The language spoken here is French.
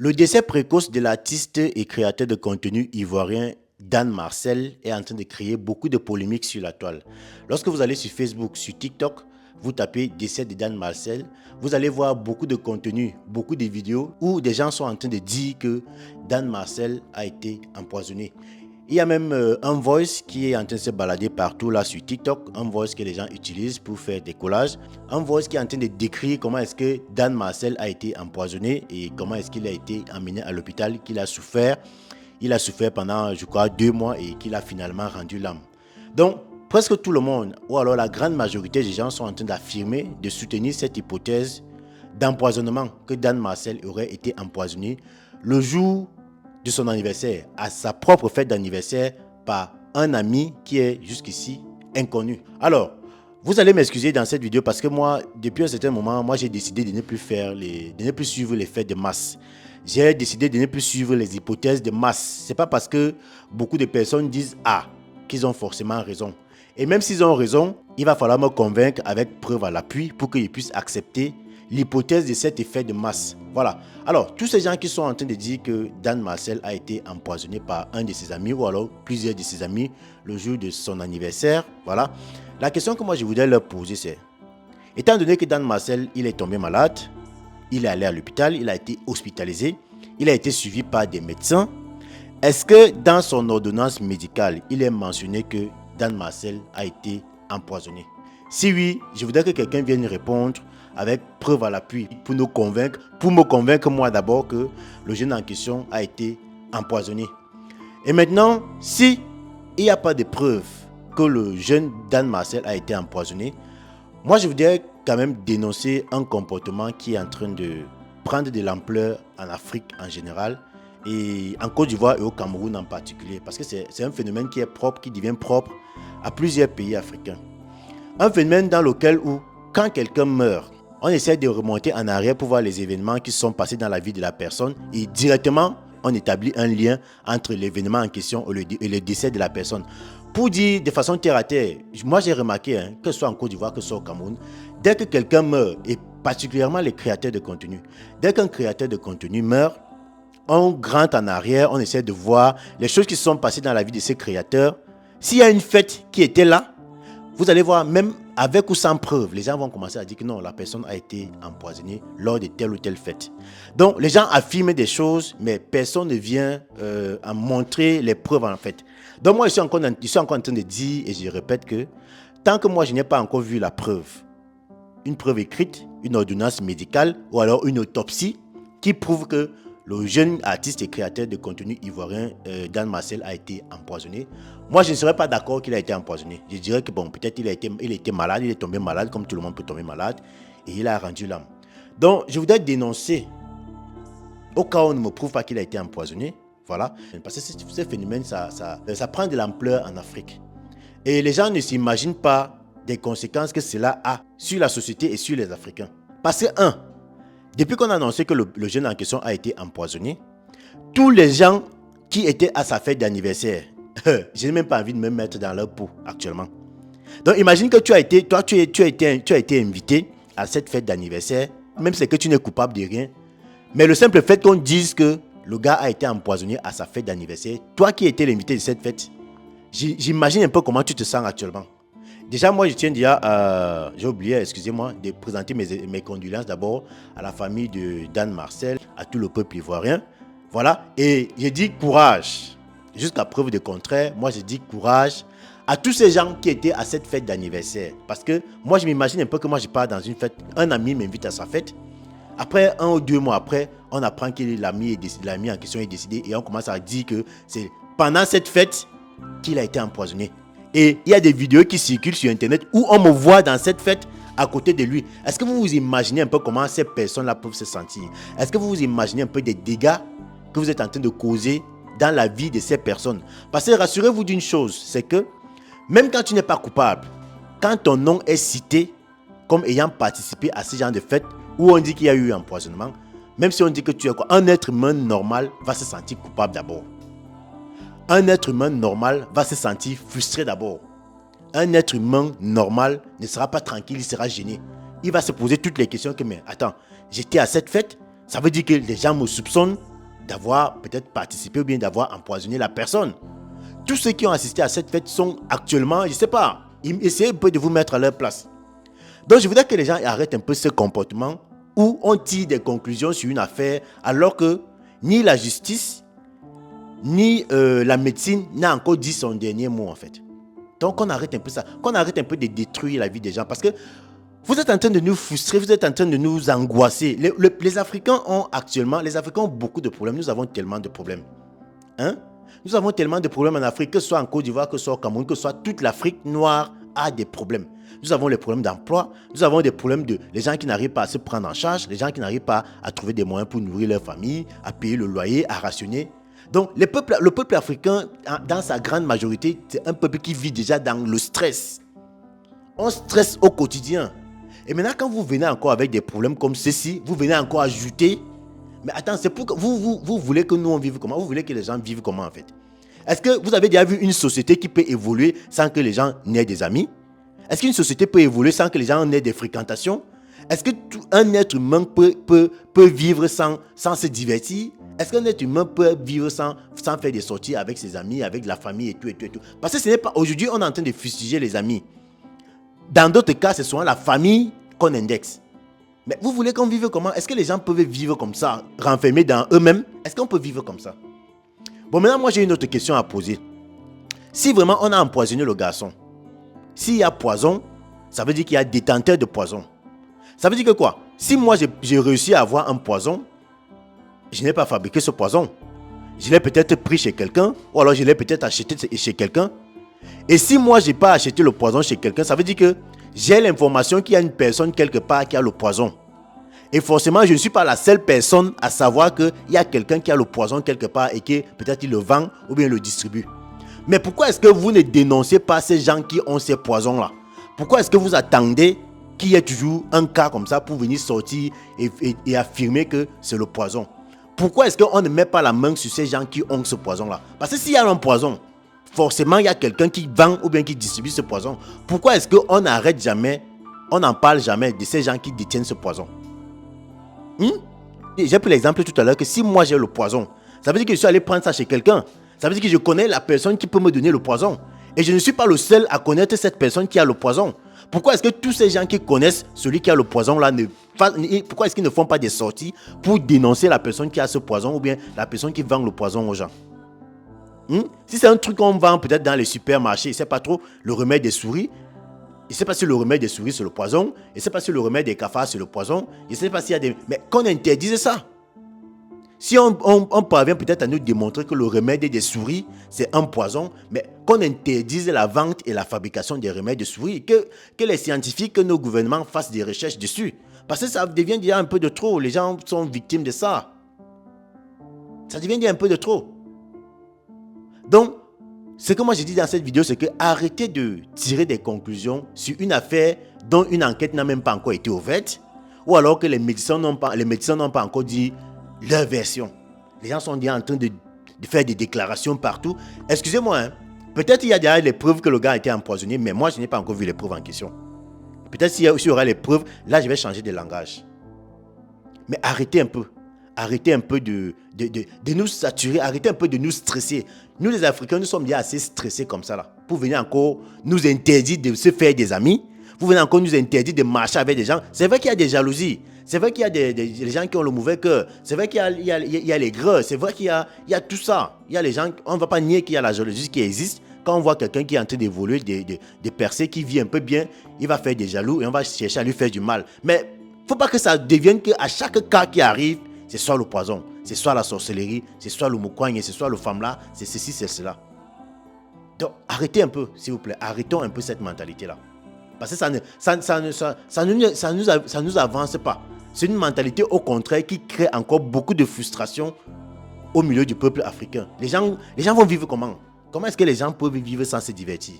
Le décès précoce de l'artiste et créateur de contenu ivoirien Dan Marcel est en train de créer beaucoup de polémiques sur la toile. Lorsque vous allez sur Facebook, sur TikTok, vous tapez décès de Dan Marcel, vous allez voir beaucoup de contenus, beaucoup de vidéos où des gens sont en train de dire que Dan Marcel a été empoisonné. Il y a même un voice qui est en train de se balader partout là sur TikTok, un voice que les gens utilisent pour faire des collages, un voice qui est en train de décrire comment est-ce que Dan Marcel a été empoisonné et comment est-ce qu'il a été emmené à l'hôpital, qu'il a souffert. Il a souffert pendant, je crois, 2 mois et qu'il a finalement rendu l'âme. Donc, presque tout le monde, ou alors la grande majorité des gens sont en train d'affirmer, de soutenir cette hypothèse d'empoisonnement, que Dan Marcel aurait été empoisonné le jour de son anniversaire, à sa propre fête d'anniversaire, par un ami qui est jusqu'ici inconnu. Alors, vous allez m'excuser dans cette vidéo parce que moi, depuis un certain moment, moi j'ai décidé de ne plus suivre les faits de masse. J'ai décidé de ne plus suivre les hypothèses de masse. C'est pas parce que beaucoup de personnes disent qu'ils ont forcément raison. Et même s'ils ont raison, il va falloir me convaincre avec preuve à l'appui pour qu'ils puissent accepter l'hypothèse de cet effet de masse. Voilà. Alors, tous ces gens qui sont en train de dire que Dan Marcel a été empoisonné par un de ses amis ou alors plusieurs de ses amis le jour de son anniversaire, voilà. La question que moi je voudrais leur poser, c'est, étant donné que Dan Marcel, il est tombé malade, il est allé à l'hôpital, il a été hospitalisé, il a été suivi par des médecins, est-ce que dans son ordonnance médicale, il est mentionné que Dan Marcel a été empoisonné? Si oui, je voudrais que quelqu'un vienne répondre avec preuve à l'appui pour nous convaincre, pour me convaincre moi d'abord que le jeune en question a été empoisonné. Et maintenant, si il n'y a pas de preuve que le jeune Dan Marcel a été empoisonné, moi je voudrais quand même dénoncer un comportement qui est en train de prendre de l'ampleur en Afrique en général et en Côte d'Ivoire et au Cameroun en particulier, parce que c'est un phénomène qui est propre, qui devient propre à plusieurs pays africains. Un phénomène dans lequel où, quand quelqu'un meurt, on essaie de remonter en arrière pour voir les événements qui sont passés dans la vie de la personne et directement, on établit un lien entre l'événement en question et le décès de la personne. Pour dire de façon terre à terre, moi j'ai remarqué, que ce soit en Côte d'Ivoire, que ce soit au Cameroun, dès que quelqu'un meurt, et particulièrement les créateurs de contenu, dès qu'un créateur de contenu meurt, on grimpe en arrière, on essaie de voir les choses qui sont passées dans la vie de ces créateurs. S'il y a une fête qui était là, vous allez voir, même avec ou sans preuve, les gens vont commencer à dire que non, la personne a été empoisonnée lors de telle ou telle fête. Donc, les gens affirment des choses, mais personne ne vient à montrer les preuves en fait. Donc, moi, je suis encore en train de dire, et je répète que tant que moi, je n'ai pas encore vu la preuve, une preuve écrite, une ordonnance médicale ou alors une autopsie qui prouve que le jeune artiste et créateur de contenu ivoirien Dan Marcel a été empoisonné, moi je ne serais pas d'accord qu'il a été empoisonné. Je dirais que bon, peut-être il était malade, il est tombé malade comme tout le monde peut tomber malade et il a rendu l'âme. Donc je voudrais dénoncer, au cas où on ne me prouve pas qu'il a été empoisonné, voilà, parce que ce phénomène ça prend de l'ampleur en Afrique. Et les gens ne s'imaginent pas des conséquences que cela a sur la société et sur les Africains. Parce que depuis qu'on a annoncé que le jeune en question a été empoisonné, tous les gens qui étaient à sa fête d'anniversaire, je n'ai même pas envie de me mettre dans leur peau actuellement. Donc imagine que tu as été invité à cette fête d'anniversaire, même si c'est que tu n'es coupable de rien, mais le simple fait qu'on dise que le gars a été empoisonné à sa fête d'anniversaire, toi qui étais l'invité de cette fête, j'imagine un peu comment tu te sens actuellement. Déjà, moi, je tiens déjà, j'ai oublié, excusez-moi, de présenter mes condoléances d'abord à la famille de Dan Marcel, à tout le peuple ivoirien. Voilà, et je dis courage. Jusqu'à preuve de contraire, moi, je dis courage à tous ces gens qui étaient à cette fête d'anniversaire. Parce que moi, je m'imagine un peu que moi, je pars dans une fête, un ami m'invite à sa fête. Après, 1 ou 2 mois après, on apprend que l'ami en question est décédé et on commence à dire que c'est pendant cette fête qu'il a été empoisonné. Et il y a des vidéos qui circulent sur internet où on me voit dans cette fête à côté de lui. Est-ce que vous vous imaginez un peu comment ces personnes-là peuvent se sentir? Est-ce que vous vous imaginez un peu des dégâts que vous êtes en train de causer dans la vie de ces personnes? Parce que rassurez-vous d'une chose, c'est que même quand tu n'es pas coupable, quand ton nom est cité comme ayant participé à ce genre de fête où on dit qu'il y a eu un empoisonnement, même si on dit que tu es quoi, un être humain normal va se sentir coupable d'abord. Un être humain normal va se sentir frustré d'abord. Un être humain normal ne sera pas tranquille, il sera gêné. Il va se poser toutes les questions que, mais attends, j'étais à cette fête, ça veut dire que les gens me soupçonnent d'avoir peut-être participé ou bien d'avoir empoisonné la personne. Tous ceux qui ont assisté à cette fête sont actuellement, je ne sais pas, essayez un peu de vous mettre à leur place. Donc je voudrais que les gens arrêtent un peu ce comportement où on tire des conclusions sur une affaire alors que ni la justice, ni la médecine n'a encore dit son dernier mot en fait. Donc on arrête un peu ça, qu'on arrête un peu de détruire la vie des gens parce que vous êtes en train de nous frustrer, vous êtes en train de nous angoisser. Les Africains ont beaucoup de problèmes, nous avons tellement de problèmes. Hein? Nous avons tellement de problèmes en Afrique, que ce soit en Côte d'Ivoire, que ce soit au Cameroun, que ce soit toute l'Afrique noire a des problèmes. Nous avons les problèmes d'emploi, nous avons des problèmes de les gens qui n'arrivent pas à se prendre en charge, les gens qui n'arrivent pas à trouver des moyens pour nourrir leur famille, à payer le loyer, à rationner. Donc le peuple africain, dans sa grande majorité, c'est un peuple qui vit déjà dans le stress. On stresse au quotidien. Et maintenant, quand vous venez encore avec des problèmes comme ceci, vous venez encore ajouter. Mais attends, c'est pour que vous voulez que nous on vive comment? Vous voulez que les gens vivent comment en fait? Est-ce que vous avez déjà vu une société qui peut évoluer sans que les gens n'aient des amis? Est-ce qu'une société peut évoluer sans que les gens n'aient des fréquentations? Est-ce qu'un être humain peut vivre sans se divertir? Est-ce qu'un être humain peut vivre sans faire des sorties avec ses amis, avec la famille et tout? Parce que ce n'est pas... Aujourd'hui, on est en train de fustiger les amis. Dans d'autres cas, c'est souvent la famille qu'on indexe. Mais vous voulez qu'on vive comment? Est-ce que les gens peuvent vivre comme ça, renfermés dans eux-mêmes? Est-ce qu'on peut vivre comme ça? Bon, maintenant, moi, j'ai une autre question à poser. Si vraiment on a empoisonné le garçon, s'il y a poison, ça veut dire qu'il y a détenteur de poison. Ça veut dire que quoi? Si moi, j'ai réussi à avoir un poison, je n'ai pas fabriqué ce poison. Je l'ai peut-être pris chez quelqu'un, ou alors je l'ai peut-être acheté chez quelqu'un. Et si moi, je n'ai pas acheté le poison chez quelqu'un, ça veut dire que j'ai l'information qu'il y a une personne quelque part qui a le poison. Et forcément, je ne suis pas la seule personne à savoir qu'il y a quelqu'un qui a le poison quelque part et que peut-être il le vend ou bien le distribue. Mais pourquoi est-ce que vous ne dénoncez pas ces gens qui ont ces poisons-là? Pourquoi est-ce que vous attendez qu'il y ait toujours un cas comme ça pour venir sortir et affirmer que c'est le poison? Pourquoi est-ce qu'on ne met pas la main sur ces gens qui ont ce poison-là? Parce que s'il y a un poison, forcément, il y a quelqu'un qui vend ou bien qui distribue ce poison. Pourquoi est-ce qu'on n'arrête jamais, on n'en parle jamais de ces gens qui détiennent ce poison? J'ai pris l'exemple tout à l'heure que si moi j'ai le poison, ça veut dire que je suis allé prendre ça chez quelqu'un. Ça veut dire que je connais la personne qui peut me donner le poison. Et je ne suis pas le seul à connaître cette personne qui a le poison. Pourquoi est-ce que tous ces gens qui connaissent celui qui a le poison là, pourquoi est-ce qu'ils ne font pas des sorties pour dénoncer la personne qui a ce poison ou bien la personne qui vend le poison aux gens? Si c'est un truc qu'on vend peut-être dans les supermarchés, je ne sais pas trop, le remède des souris, je ne sais pas si le remède des souris c'est le poison, je ne sais pas si le remède des cafards c'est le poison, je ne sais pas s'il y a des... Mais qu'on interdise ça. Si on parvient peut-être à nous démontrer que le remède des souris c'est un poison, mais qu'on interdise la vente et la fabrication des remèdes de souris, que les scientifiques, que nos gouvernements fassent des recherches dessus. Parce que ça devient déjà un peu de trop, les gens sont victimes de ça. Ça devient déjà un peu de trop. Donc, ce que moi j'ai dit dans cette vidéo, c'est que arrêtez de tirer des conclusions sur une affaire dont une enquête n'a même pas encore été ouverte, ou alors que les médecins n'ont pas encore dit leur version. Les gens sont déjà en train de faire des déclarations partout. Excusez-moi, hein, peut-être il y a déjà les preuves que le gars a été empoisonné, mais moi je n'ai pas encore vu les preuves en question. Peut-être s'il y aura les preuves, là je vais changer de langage. Mais arrêtez un peu. Arrêtez un peu de nous saturer, arrêtez un peu de nous stresser. Nous les Africains, nous sommes déjà assez stressés comme ça là. Pour venir encore nous interdire de se faire des amis, vous venez encore nous interdire de marcher avec des gens. C'est vrai qu'il y a des jalousies, c'est vrai qu'il y a des gens qui ont le mauvais cœur, c'est vrai qu'il y a les greux, c'est vrai qu'il y a tout ça. Il y a les gens, on ne va pas nier qu'il y a la jalousie qui existe. Quand on voit quelqu'un qui est en train d'évoluer, de percer, qui vit un peu bien, il va faire des jaloux et on va chercher à lui faire du mal. Mais il ne faut pas que ça devienne qu'à chaque cas qui arrive, c'est soit le poison, c'est soit la sorcellerie, c'est soit le moukwanye, c'est soit le femme-là, c'est ceci, c'est cela. Donc, arrêtez un peu, s'il vous plaît. Arrêtons un peu cette mentalité-là. Parce que ça nous avance pas. C'est une mentalité, au contraire, qui crée encore beaucoup de frustration au milieu du peuple africain. Les gens vont vivre comment? Comment est-ce que les gens peuvent vivre sans se divertir?